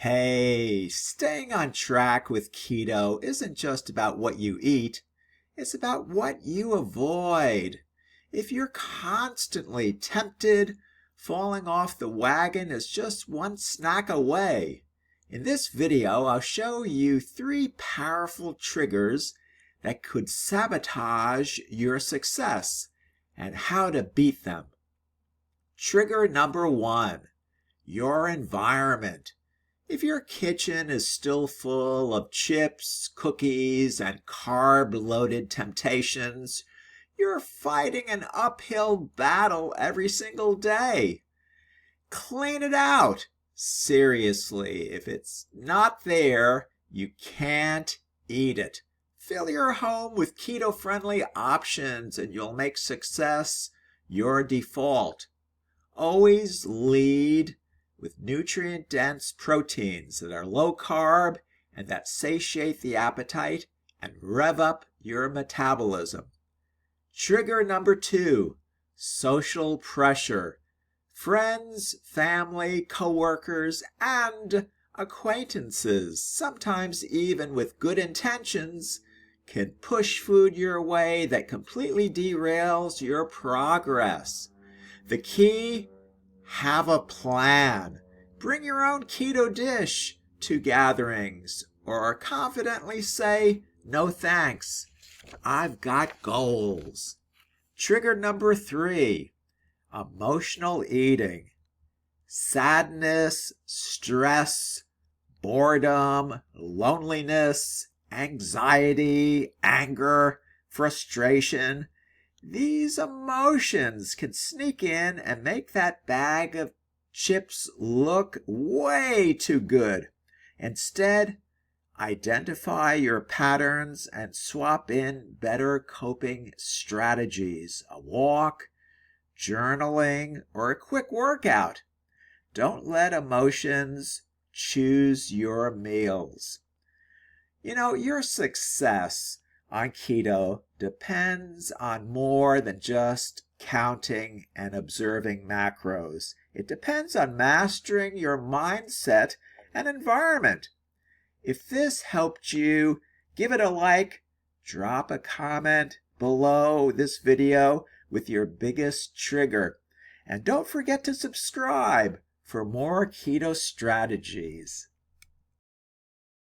Hey, staying on track with keto isn't just about what you eat, it's about what you avoid. If you're constantly tempted, falling off the wagon is just one snack away. In this video, I'll show you 3 powerful triggers that could sabotage your success and how to beat them. Trigger number 1, your environment. If your kitchen is still full of chips, cookies, and carb-loaded temptations, you're fighting an uphill battle every single day. Clean it out. Seriously, if it's not there, you can't eat it. Fill your home with keto-friendly options and you'll make success your default. Always lead with nutrient-dense proteins that are low-carb and that satiate the appetite and rev up your metabolism. Trigger number 2, social pressure. Friends, family, coworkers, and acquaintances, sometimes even with good intentions, can push food your way that completely derails your progress. The key: have a plan. Bring your own keto dish to gatherings or confidently say, "No thanks, I've got goals." Trigger number 3, emotional eating. Sadness, stress, boredom, loneliness, anxiety, anger, frustration. These emotions can sneak in and make that bag of chips look way too good. Instead, identify your patterns and swap in better coping strategies: a walk, journaling, or a quick workout. Don't let emotions choose your meals. Your success on keto depends on more than just counting and observing macros. It depends on mastering your mindset and environment. If this helped you, give it a like, drop a comment below this video with your biggest trigger, and don't forget to subscribe for more keto strategies.